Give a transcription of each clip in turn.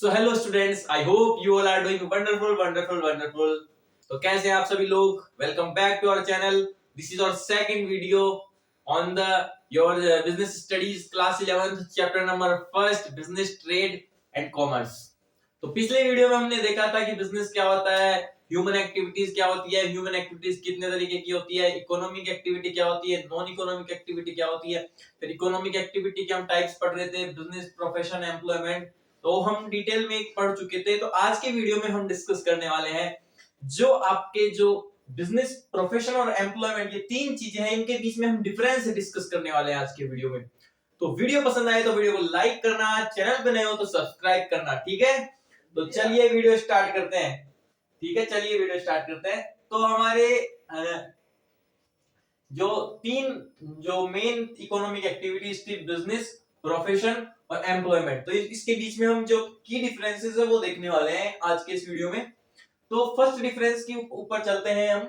So hello students, I hope you all are doing wonderful. तो कैसे हैं आप सभी लोग? Welcome back to our channel. This is our second video on the your business studies class 11th chapter number first, business trade and commerce. तो पिछले video में हमने देखा था कि बिजनेस क्या होता है, ह्यूमन एक्टिविटीज क्या होती है, ह्यूमन एक्टिविटीज कितने तरीके की होती है, इकोनॉमिक एक्टिविटी क्या होती है, नॉन इकोनॉमिक एक्टिविटी क्या होती है। फिर इकोनॉमिक एक्टिविटी के हम टाइप्स पढ़ रहे थे, बिजनेस, प्रोफेशन, एम्प्लॉयमेंट, तो हम डिटेल में पढ़ चुके थे। तो आज के वीडियो में हम डिस्कस करने वाले हैं जो आपके जो बिजनेस, प्रोफेशन और एम्प्लॉयमेंट, ये तीन चीजें हैं, इनके बीच में हम डिफरेंस डिस्कस करने वाले हैं आज के वीडियो में। तो वीडियो पसंद आए तो वीडियो को लाइक करना, चैनल पे नए हो तो सब्सक्राइब करना, ठीक है। तो चलिए वीडियो स्टार्ट करते हैं। ठीक है, चलिए वीडियो स्टार्ट करते हैं। तो हमारे जो तीन जो मेन इकोनॉमिक एक्टिविटीज थी, बिजनेस, प्रोफेशन और एम्प्लॉयमेंट, तो इसके बीच में हम जो की डिफरेंसेस है वो देखने वाले हैं आज के इस वीडियो में। तो फर्स्ट डिफरेंस के ऊपर चलते हैं हम।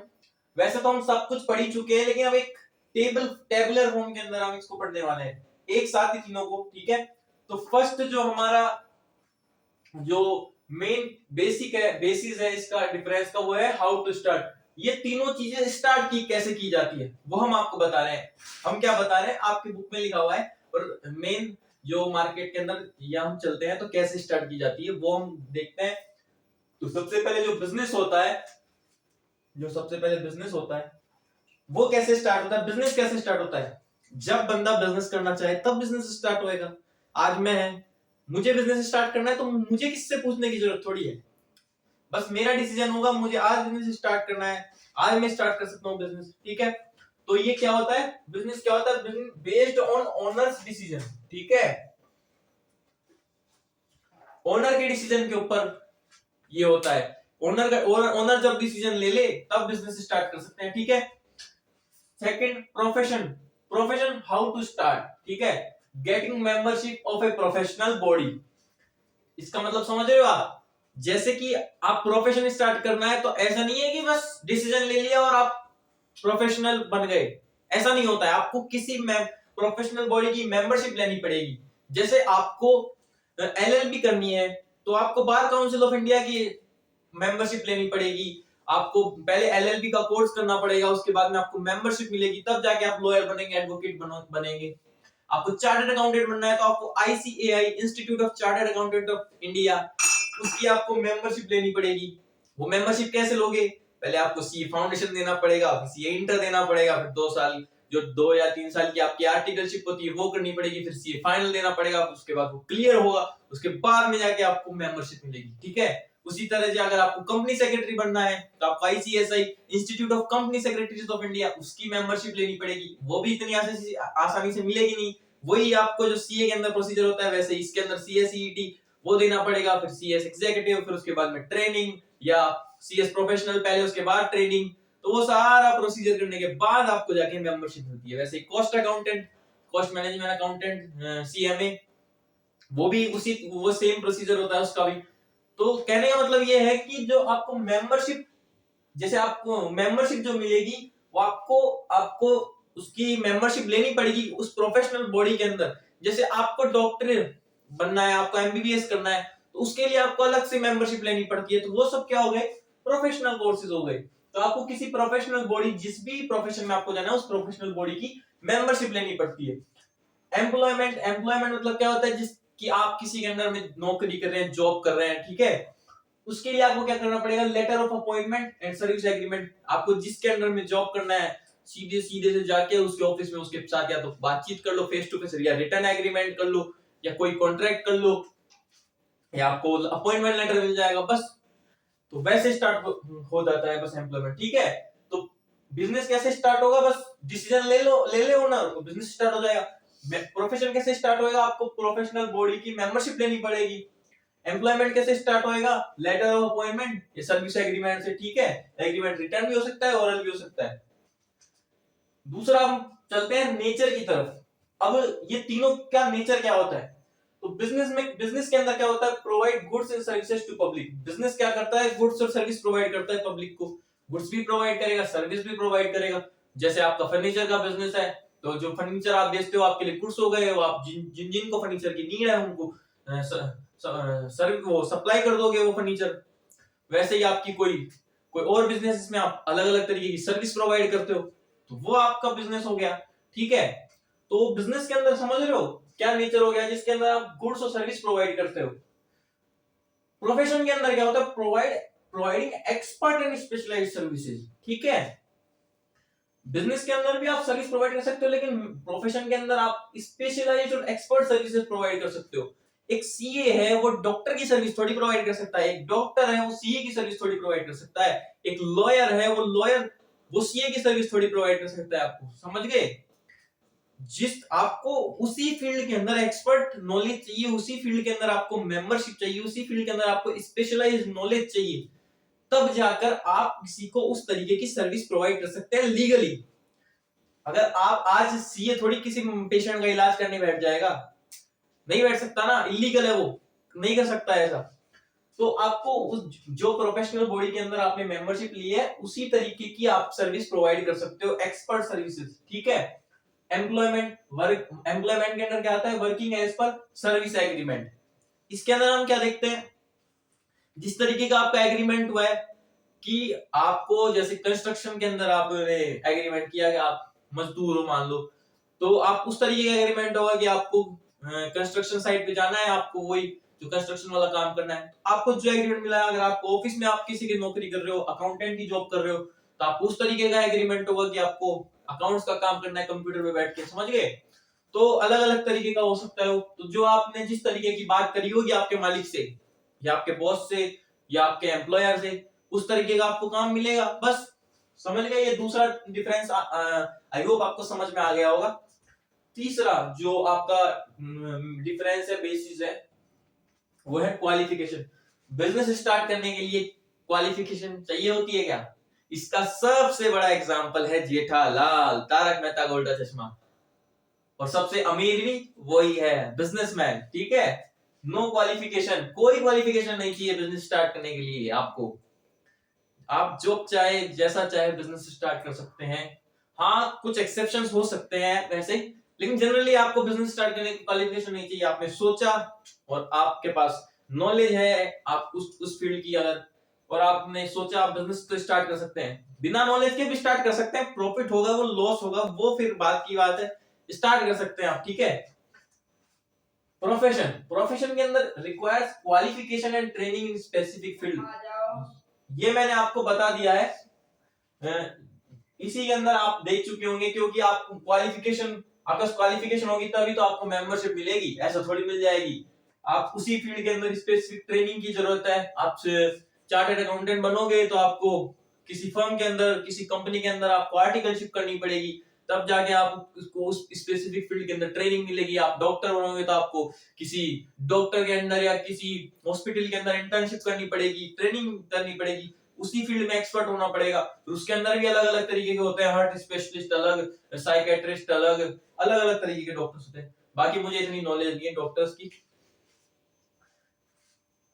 वैसे तो हम सब कुछ पढ़ ही चुके हैं, लेकिन अब एक टेबुलर फॉर्म के अंदर हम इसको पढ़ने वाले हैं एक साथ ही तीनों को, ठीक है। तो फर्स्ट जो हमारा जो मेन बेसिस है इसका डिफरेंस का, वो है हाउ टू स्टार्ट। ये तीनों चीजें स्टार्ट की कैसे की जाती है वो हम आपको बता रहे हैं। हम क्या बता रहे हैं, आपके बुक में लिखा हुआ है, और मेन जो मार्केट के अंदर या हम चलते हैं तो कैसे स्टार्ट की जाती है वो हम देखते हैं। तो सबसे पहले जो बिजनेस होता है वो कैसे स्टार्ट होता है। बिजनेस कैसे स्टार्ट होता है? जब बंदा बिजनेस करना चाहे तब बिजनेस स्टार्ट होएगा। आज मुझे बिजनेस स्टार्ट करना है तो मुझे किससे पूछने की जरूरत थोड़ी है, बस मेरा डिसीजन होगा, मुझे आज बिजनेस स्टार्ट करना है, आज मैं स्टार्ट कर सकता हूँ बिजनेस, ठीक है। तो ये क्या होता है, बिजनेस क्या होता है, business based on owners decision, ठीक है। ओनर के डिसीजन के ऊपर ये होता है। ओनर जब डिसीजन ले ले तब बिजनेस स्टार्ट कर सकते हैं, ठीक है। Second, profession how to start, ठीक है। Getting membership of a professional body. इसका मतलब समझ रहे हो आप? जैसे कि आप प्रोफेशन स्टार्ट करना है तो ऐसा नहीं है कि बस डिसीजन ले लिया और आप प्रोफेशनल बन गए, ऐसा नहीं होता है। आपको किसी प्रोफेशनल बॉडी की मेंबरशिप लेनी पड़ेगी। जैसे आपको एलएलबी करनी है तो आपको बार काउंसिल ऑफ इंडिया की मेंबरशिप लेनी पड़ेगी। आपको पहले एलएलबी का कोर्स करना पड़ेगा, उसके बाद में आपको मेंबरशिप मिलेगी, तब जाके आप लॉयर बनेंगे, एडवोकेट बनेंगे। आपको चार्टर्ड अकाउंटेंट बनना है तो आपको ICAI, institute of chartered accountant of India, उसकी आपको मेंबरशिप लेनी पड़ेगी। वो मेंबरशिप कैसे लोगे? पहले आपको सीए फाउंडेशन देना पड़ेगा, फिर सीए इंटर देना पड़ेगा, फिर 2 साल जो 2 या 3 साल की आपकी आर्टिकलशिप होती है वो करनी पड़ेगी, फिर सीए फाइनल देना पड़ेगा, उसके बाद वो क्लियर होगा, उसके बाद में जाके आपको मेंबरशिप मिलेगी, ठीक है। उसी तरह से अगर आपको कंपनी सेक्रेटरी बनना है तो आपको ICSI, institute of company secretaries of India, उसकी मेंबरशिप लेनी पड़ेगी। वो भी इतनी आसानी से मिलेगी नहीं। वही आपको जो सीए के अंदर प्रोसीजर होता है वैसे इसके अंदर सीएसईटी वो देना पड़ेगा, फिर सीएस एग्जीक्यूटिव, फिर उसके बाद में ट्रेनिंग, या सीएस प्रोफेशनल पहले, उसके बाद ट्रेनिंग। तो वो सारा प्रोसीजर करने के बाद आपको जाके मेंबरशिप मिलती है। वैसे cost accountant, cost management accountant, CMA, वो सेम प्रोसीजर होता है उसका भी। तो कहने का मतलब ये है कि जो आपको मेंबरशिप, जैसे आपको मेंबरशिप जो मिलेगी वो आपको आपको उसकी मेंबरशिप लेनी पड़ेगी उस प्रोफेशनल बॉडी के अंदर। जैसे आपको डॉक्टर बनना है, आपको एमबीबीएस करना है, तो उसके लिए आपको अलग से मेंबरशिप लेनी पड़ती है। तो वो सब क्या हो गए, प्रोफेशनल कोर्सेज हो गए। तो आपको किसी प्रोफेशनल बॉडी, जिस भी प्रोफेशन में आपको जाना है, उस प्रोफेशनल बॉडी की मेंबरशिप लेनी पड़ती है। एम्प्लॉयमेंट मतलब क्या होता है, जिसकी आप किसी के अंडर में नौकरी कर रहे हैं, जॉब कर रहे हैं, ठीक है। उसके लिए आपको क्या करना पड़ेगा, letter of appointment and service agreement. आपको जिसके अंडर में जॉब करना है सीधे सीधे से जाके उसके ऑफिस में उसके साथ या तो बातचीत कर लो फेस टू फेस, या रिटर्न एग्रीमेंट कर लो, या कोई कॉन्ट्रैक्ट कर लो, या आपको अपॉइंटमेंट लेटर मिल जाएगा, बस। तो वैसे स्टार्ट हो जाता है बस एम्प्लॉयमेंट, ठीक है। तो बिजनेस कैसे स्टार्ट होगा, बस डिसीजन ले ले ओनर तो बिजनेस स्टार्ट हो जाएगा। प्रोफेशन कैसे स्टार्ट होएगा, आपको प्रोफेशनल बॉडी की मेंबरशिप लेनी पड़ेगी। एम्प्लॉयमेंट कैसे स्टार्ट होएगा, लेटर ऑफ अपॉइंटमेंट या सर्विस एग्रीमेंट से, ठीक है। एग्रीमेंट रिटर्न भी हो सकता है, ओरल भी हो सकता है। दूसरा हम चलते हैं नेचर की तरफ। अब ये तीनों का नेचर क्या होता है, तो बिजनेस के अंदर क्या होता है, provide goods and services to public. Business क्या करता है, गुड्स और सर्विस प्रोवाइड करता है पब्लिक को। गुड्स भी प्रोवाइड करेगा, सर्विस भी प्रोवाइड करेगा। जैसे आपका फर्नीचर का बिजनेस है तो जो फर्नीचर आप बेचते हो आपके लिए गुड्स हो गए, वो आप जिन जिन जिनको फर्नीचर की नीड है उनको वो सप्लाई कर दोगे वो फर्नीचर। वैसे ही आपकी कोई कोई और बिजनेस जिसमें आप अलग अलग तरीके की सर्विस प्रोवाइड करते हो तो वो आपका बिजनेस हो गया। ठीक है, तो बिजनेस के अंदर समझ रहे हो क्या नेचर हो गया, जिसके अंदर आप गुड्स और सर्विस प्रोवाइड करते हो। प्रोफेशन के अंदर क्या होता है, providing expert and specialised services. ठीक है, बिजनेस के अंदर भी आप सर्विस प्रोवाइड कर सकते हो, लेकिन प्रोफेशन के अंदर आप स्पेशलाइज्ड और एक्सपर्ट सर्विसेज प्रोवाइड कर सकते हो। एक सीए है वो डॉक्टर की सर्विस थोड़ी प्रोवाइड कर सकता है, एक डॉक्टर है वो सीए की सर्विस थोड़ी प्रोवाइड कर सकता है, एक लॉयर है वो लॉयर वो सीए की सर्विस थोड़ी प्रोवाइड कर सकता है। आपको समझ गए, जिस आपको उसी फील्ड के अंदर एक्सपर्ट नॉलेज चाहिए, उसी फील्ड के अंदर आपको मेंबरशिप चाहिए, उसी फील्ड के अंदर आपको स्पेशलाइज्ड नॉलेज चाहिए, तब जाकर आप किसी को उस तरीके की सर्विस प्रोवाइड कर सकते हैं लीगली। अगर आप आज सीए थोड़ी किसी पेशेंट का इलाज करने बैठ जाएगा, नहीं बैठ सकता ना, इलीगल है, वो नहीं कर सकता ऐसा। तो आपको उस जो प्रोफेशनल बॉडी के अंदर आपने मेंबरशिप ली है उसी तरीके की आप सर्विस प्रोवाइड कर सकते हो, एक्सपर्ट सर्विसेज। ठीक है, एम्प्लॉयमेंट के अंदर क्या आता है, working as per service agreement. इसके अंदर हम क्या देखते हैं, जिस तरीके का आपका एग्रीमेंट हुआ है कि आपको जैसे कंस्ट्रक्शन के अंदर आपने एग्रीमेंट किया कि आप मजदूर हो मान लो, तो आप उस तरीके का एग्रीमेंट होगा कि आपको कंस्ट्रक्शन साइट पे जाना है, आपको वही जो कंस्ट्रक्शन वाला काम करना है। आपको जो एग्रीमेंट मिला है, अगर आपको ऑफिस में आप किसी की नौकरी कर रहे हो, अकाउंटेंट की जॉब कर रहे हो, तो आप उस तरीके का एग्रीमेंट होगा कि आपको अकाउंट्स का काम करना है कंप्यूटर पे बैठ के। समझ गए, तो अलग अलग तरीके का हो सकता है। तो जो आपने जिस तरीके की बात करी होगी आपके मालिक से या आपके बॉस से या आपके एम्प्लॉयर से, उस तरीके का आपको काम मिलेगा। बस समझ गए, ये दूसरा डिफरेंस आई होप आपको समझ में आ गया होगा। तीसरा जो आपका डिफरेंस है, बेसिस है, वो है क्वालिफिकेशन। बिजनेस स्टार्ट करने के लिए क्वालिफिकेशन चाहिए होती है क्या? इसका सबसे बड़ा एग्जांपल है जेठालाल, तारक मेहता का उल्टा चश्मा। और सबसे अमीर भी वही है, बिजनेसमैन। ठीक है, नो क्वालिफिकेशन, कोई क्वालिफिकेशन नहीं चाहिए बिजनेस स्टार्ट करने के लिए आपको। आप जो चाहे जैसा चाहे बिजनेस स्टार्ट कर सकते हैं। हाँ, कुछ एक्सेप्शंस हो सकते हैं वैसे, लेकिन जनरली आपको बिजनेस स्टार्ट करने की क्वालिफिकेशन नहीं चाहिए। आपने सोचा और आपके पास नॉलेज है आप उस फील्ड की, अगर और आपने सोचा आप बिजनेस तो स्टार्ट कर सकते हैं। बिना नॉलेज के भी स्टार्ट कर सकते हैं, प्रॉफिट होगा वो लॉस होगा वो फिर बात की बात है, स्टार्ट कर सकते हैं आप। ठीक है, प्रोफेशन के अंदर requires qualification and training in specific field. ये मैंने आपको बता दिया है, इसी के अंदर आप देख चुके होंगे, क्योंकि आप क्वालिफिकेशन, आपका क्वालिफिकेशन होगी तभी तो आपको मेंबरशिप मिलेगी, ऐसा थोड़ी मिल जाएगी। आप उसी फील्ड के अंदर स्पेसिफिक ट्रेनिंग की जरूरत है। आप चार्टर्ड अकाउंटेंट बनोगे तो आपको किसी फर्म के अंदर, किसी कंपनी के अंदर आपको आर्टिकलशिप करनी पड़ेगी, तब जाके आप उसको उस स्पेसिफिक फील्ड के अंदर ट्रेनिंग मिलेगी। आप डॉक्टर बनोगे तो आपको किसी डॉक्टर के अंदर या किसी हॉस्पिटल के अंदर इंटर्नशिप करनी पड़ेगी, ट्रेनिंग करनी पड़ेगी, उसी फील्ड में एक्सपर्ट होना पड़ेगा। तो उसके अंदर भी अलग अलग तरीके के होते हैं, हार्ट स्पेशलिस्ट अलग, साइकेट्रिस्ट अलग, अलग अलग तरीके के डॉक्टर्स होते हैं। बाकी मुझे इतनी नॉलेज नहीं है डॉक्टर्स की।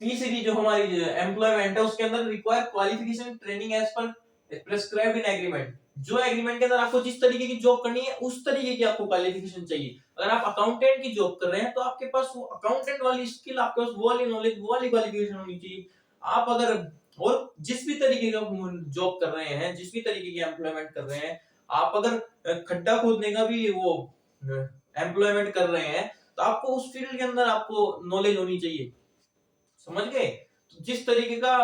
तीसरी जो हमारी एम्प्लॉयमेंट है उसके अंदर require qualification training as per prescribed in agreement. जो एग्रीमेंट के अंदर आपको जिस तरीके की जॉब करनी है उस तरीके की आपको क्वालिफिकेशन चाहिए। अगर आप अकाउंटेंट की जॉब कर रहे हैं तो आपके पास वो अकाउंटेंट वाली स्किल, आपके पास वो वाली नॉलेज, वो वाली क्वालिफिकेशन होनी चाहिए। आप अगर और जिस भी तरीके का जॉब कर रहे हैं, जिस भी तरीके की एम्प्लॉयमेंट कर रहे हैं, आप अगर खड्डा खोदने का भी वो एम्प्लॉयमेंट कर रहे हैं तो आपको उस फील्ड के अंदर आपको नॉलेज होनी चाहिए। समझ गए, तो जिस तरीके का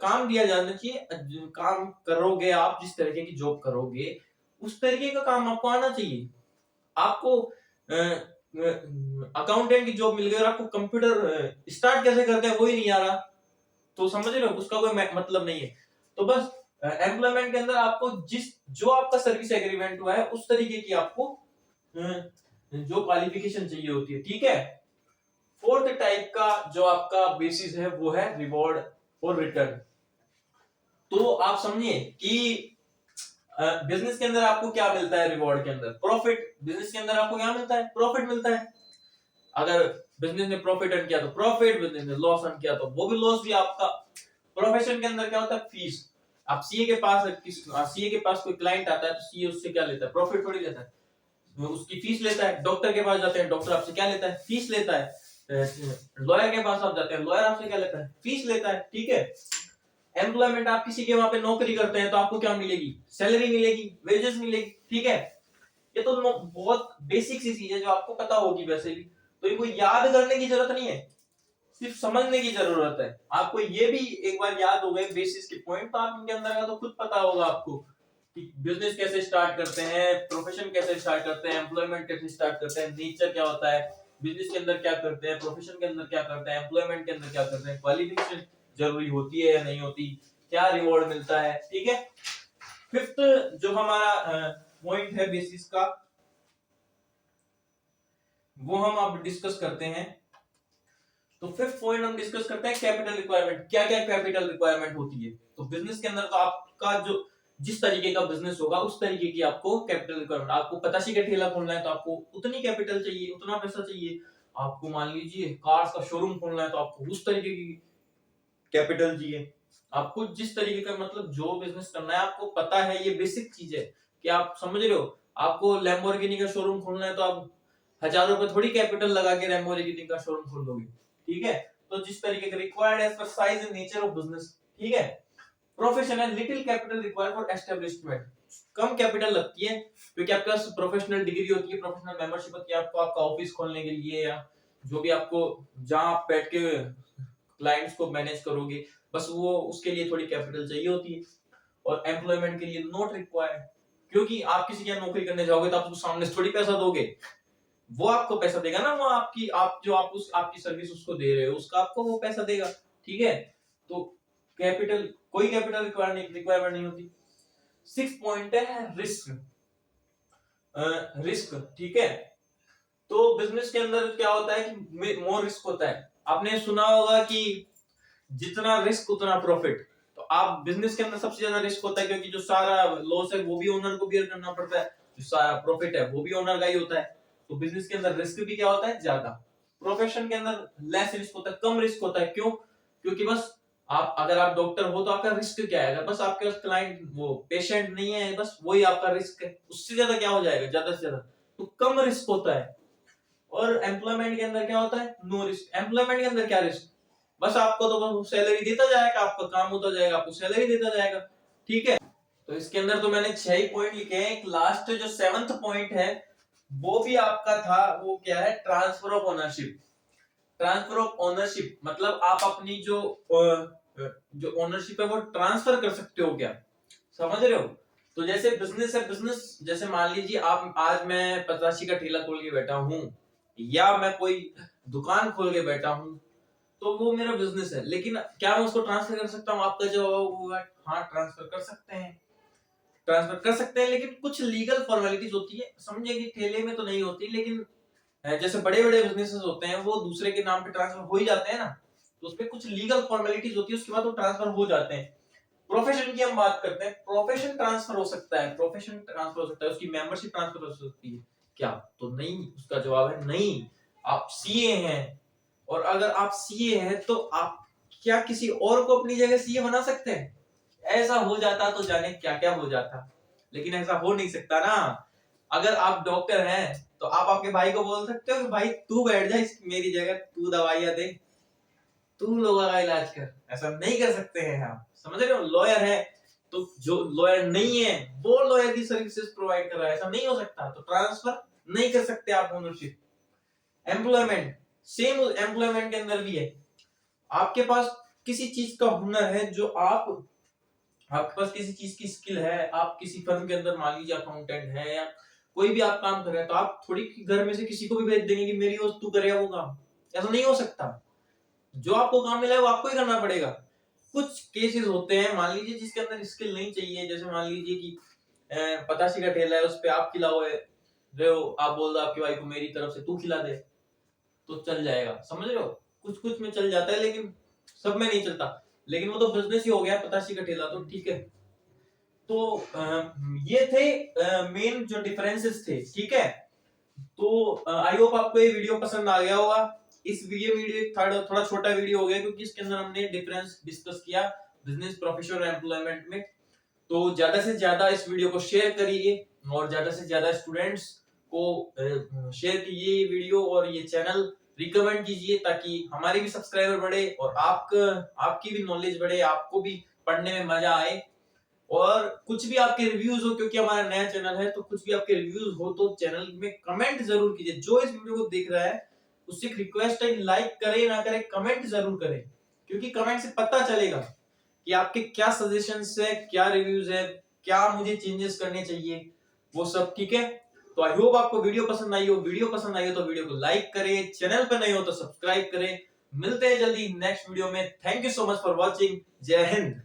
काम दिया जाना चाहिए, काम करोगे आप, जिस तरीके की जॉब करोगे उस तरीके का काम आपको आना चाहिए। आपको अकाउंटेंट की जॉब मिल गई और आपको कंप्यूटर स्टार्ट कैसे करते हैं वो ही नहीं आ रहा, तो समझ रहे हो, उसका कोई मतलब नहीं है। तो बस एम्प्लॉयमेंट के अंदर आपको जो आपका सर्विस एग्रीमेंट हुआ है उस तरीके की आपको जो क्वालिफिकेशन चाहिए होती है। ठीक है, फोर्थ टाइप का जो आपका बेसिस है वो है रिवॉर्ड और रिटर्न। तो आप समझिए कि बिजनेस के अंदर आपको क्या मिलता है, रिवॉर्ड के अंदर प्रॉफिट। बिजनेस के अंदर आपको क्या मिलता है, प्रॉफिट मिलता है। अगर बिजनेस ने प्रॉफिट अर्न किया तो प्रॉफिट, बिजनेस ने लॉस अर्न किया तो वो भी लॉस भी आपका। प्रोफेशन के अंदर क्या होता है, फीस। आप सीए के पास कोई क्लाइंट आता है तो सीए उससे क्या लेता है, प्रॉफिट थोड़ी लेता है, उसकी फीस लेता है। डॉक्टर के पास जाते हैं, डॉक्टर आपसे क्या लेता है, फीस लेता है। लॉयर के पास आप जाते हैं, लॉयर आपसे क्या लेता है? फीस लेता है, ठीक है। एम्प्लॉयमेंट, आप किसी के वहां पे नौकरी करते हैं तो आपको क्या मिलेगी? सैलरी मिलेगी, वेजेस मिलेगी, ठीक है। ये तो बहुत बेसिक सी चीज है जो आपको पता होगी वैसे भी, तो ये कोई याद करने की जरूरत नहीं है, सिर्फ समझने की जरूरत है। आपको ये भी एक बार याद हो गए बेसिस के पॉइंट, तो आप इनके अंदर का तो खुद पता होगा आपको कि बिजनेस कैसे स्टार्ट करते हैं, प्रोफेशन कैसे स्टार्ट करते हैं, एम्प्लॉयमेंट कैसे स्टार्ट करते हैं, नेचर क्या होता है, बिजनेस के अंदर क्या करते हैं, प्रोफेशन के अंदर क्या करते हैं, एम्प्लॉयमेंट के अंदर क्या करते हैं, क्वालिफिकेशन जरूरी होती है या नहीं होती, क्या रिवॉर्ड मिलता है, ठीक है। फिफ्थ जो हमारा पॉइंट है बेसिस का, वो हम अब डिस्कस करते हैं। तो फिफ्थ पॉइंट हम डिस्कस करते हैं कैपिटल रिक्वायरमेंट। क्या क्या कैपिटल रिक्वायरमेंट होती है? तो बिजनेस के अंदर तो आपका जो जिस तरीके का बिजनेस होगा उस तरीके की आपको कैपिटल रिक्वायरमेंट, आपको 85 का ठेला खोलना है तो आपको उतनी कैपिटल चाहिए, उतना पैसा चाहिए। आपको मान लीजिए कार्स का शोरूम खोलना है तो आपको उस तरीके की कैपिटल चाहिए। आपको जिस तरीके का मतलब जो बिजनेस करना है आपको पता है, ये बेसिक चीज है कि आप समझ रहे हो। आपको लैम्बोर्गिनी का शोरूम खोलना है तो आप हजारों रुपए थोड़ी कैपिटल लगा के लैम्बोर्गिनी का शोरूम खोल दोगे, ठीक है। तो जिस तरीके का required as per size and nature of business, ठीक है। प्रोफेशन है, little capital required for establishment. कम कैपिटल लगती है क्योंकि आपके पास प्रोफेशनल डिग्री होती है, प्रोफेशनल मेंबरशिप होती है, आपको आपका ऑफिस खोलने के लिए या जो भी आपको जहां आप बैठ के क्लाइंट्स को मैनेज करोगे, बस वो उसके लिए थोड़ी कैपिटल चाहिए होती है। और एम्प्लॉयमेंट के लिए नॉट रिक्वायर्ड, क्योंकि आप किसी के नौकरी करने जाओगे तो आप उसको सामने से थोड़ी पैसा दोगे, वो आपको पैसा देगा ना, वो आपकी आप जो आप उस आपकी सर्विस उसको दे रहे हो उसका आपको वो पैसा देगा, ठीक है। तो कैपिटल, कोई कैपिटल रिक्वायरमेंट नहीं होती। सिक्स पॉइंट है रिस्क। रिस्क, ठीक है। तो बिजनेस के अंदर क्या होता है कि मोर रिस्क होता है। आपने सुना होगा कि जितना रिस्क उतना प्रॉफिट। तो आप बिजनेस के अंदर सबसे ज्यादा रिस्क होता है क्योंकि जो सारा लॉस है वो भी ओनर को बियर करना पड़ता है, जो सारा प्रॉफिट है वो भी ओनर का ही होता है। तो बिजनेस के अंदर रिस्क भी क्या होता है? ज्यादा। प्रोफेशन के अंदर लेस रिस्क होता है, कम रिस्क होता है। क्यों? क्योंकि बस आप अगर आप डॉक्टर हो तो आपका रिस्क क्या है? बस आपके पास क्लाइंट वो पेशेंट नहीं है, बस वही आपका रिस्क है। उससे ज्यादा क्या हो जाएगा? ज्यादा से ज्यादा तो कम रिस्क होता है। और एम्प्लॉयमेंट के अंदर क्या होता है? No risk. एम्प्लॉयमेंट के अंदर क्या रिस्क? बस आपको तो सैलरी देता जाएगा, आपका काम होता जाएगा, आपको सैलरी देता जाएगा, ठीक है। तो इसके अंदर तो मैंने 6 ही पॉइंट लिखे हैं। एक लास्ट जो 7th पॉइंट है वो भी आपका था, वो क्या है? Transfer of ownership. Transfer of ownership मतलब आप अपनी जो ओनरशिप है वो ट्रांसफर कर सकते हो क्या? समझ रहे हो? तो जैसे बिजनेस है, बिजनेस जैसे मान लीजिए आप आज मैं 85 का ठेला खोल के बैठा हूं या मैं कोई दुकान खोल के बैठा हूं, तो वो मेरा बिजनेस है। लेकिन क्या मैं उसको ट्रांसफर कर सकता हूँ? आपका जवाब होगा हाँ, ट्रांसफर कर सकते हैं। ट्रांसफर कर सकते हैं, लेकिन कुछ लीगल फॉर्मेलिटीज होती है, समझे कि ठेले में तो नहीं होती, लेकिन जैसे बड़े बड़े बिजनेसेस होते हैं वो दूसरे के नाम पे ट्रांसफर हो ही जाते हैं ना, तो उसपे कुछ लीगल फॉर्मेलिटीज होती है, उसके बाद वो ट्रांसफर हो जाते हैं। प्रोफेशन की हम बात करते हैं, प्रोफेशन ट्रांसफर हो सकता है, प्रोफेशन ट्रांसफर हो सकता है, उसकी मेंबरशिप ट्रांसफर हो सकती है क्या? तो नहीं, उसका जवाब है नहीं। आप सीए हैं, और अगर आप सीए हैं तो आप क्या किसी और को अपनी जगह सीए बना सकते हैं? ऐसा हो जाता तो जाने क्या क्या हो जाता, लेकिन ऐसा हो नहीं सकता ना। अगर आप डॉक्टर हैं तो आप आपके भाई को बोल सकते हो कि भाई तू बैठ जा मेरी जगह, तू दवाइयां दे, तू लोगों का इलाज कर। ऐसा नहीं कर सकते हैं आप, समझ रहे हो? लॉयर है तो जो लॉयर नहीं है वो लॉयर की सर्विसेज प्रोवाइड कर रहा है, ऐसा नहीं हो सकता। तो ट्रांसफर नहीं कर सकते आप ओनरशिप। एम्प्लॉयमेंट, सेम एम्प्लॉयमेंट के अंदर भी है। आपके पास किसी चीज का हुनर है, जो आपके पास किसी चीज की स्किल है, आप किसी फर्म के अंदर मान लीजिए अकाउंटेंट है या कोई भी आप काम कर रहे हैं, तो आप थोड़ी घर में से किसी को भी भेज देंगे कि मेरी वस्तु करेगा वो काम, ऐसा नहीं हो सकता। जो आपको काम मिला है वो आपको ही करना पड़ेगा। कुछ केसेस होते हैं मान लीजिए जिसके अंदर स्किल नहीं चाहिए, जैसे मान लीजिए कि 85 का ठेला है, उस पे आप खिलाओ रहे हो, आप बोल दो आपके भाई को मेरी तरफ से तू खिला दे, तो चल जाएगा, समझ रहे हो? कुछ कुछ में चल जाता है लेकिन सब में नहीं चलता। लेकिन वो तो बिजनेस ही हो गया 85 का ठेला, तो ठीक है। तो ये थे मेन जो डिफरेंसेस थे, ठीक है। तो आई होप आपको ये वीडियो पसंद आ गया होगा। इस वीडियो थोड़ा छोटा वीडियो हो गया क्योंकि इसके अंदर हमने डिफरेंस डिस्कस किया बिजनेस, प्रोफेशन और एम्प्लॉयमेंट में। तो ज्यादा से ज्यादा इस वीडियो को शेयर करिए और ज्यादा से ज्यादा स्टूडेंट्स को शेयर कीजिए ये वीडियो और ये चैनल। रिकमेंड कीजिए ताकि हमारे भी सब्सक्राइबर बढ़े और आपकी भी नॉलेज बढ़े, आपको भी पढ़ने में मजा आए। और कुछ भी आपके रिव्यूज हो, क्योंकि हमारा नया चैनल है, तो कुछ भी आपके रिव्यूज हो तो चैनल में कमेंट जरूर कीजिए। जो इस वीडियो को देख रहा है उससे एक रिक्वेस्ट है, लाइक करे ना करे कमेंट जरूर करें, क्योंकि कमेंट से पता चलेगा कि आपके क्या सजेशंस है, क्या रिव्यूज है, क्या मुझे चेंजेस करने चाहिए, वो सब। ठीक है, तो आई होप आपको वीडियो पसंद आई हो। वीडियो पसंद आई हो तो वीडियो को लाइक करें, चैनल पर नए हो तो सब्सक्राइब करें। मिलते हैं जल्दी नेक्स्ट वीडियो में। Thank you so much for watching. जय हिंद।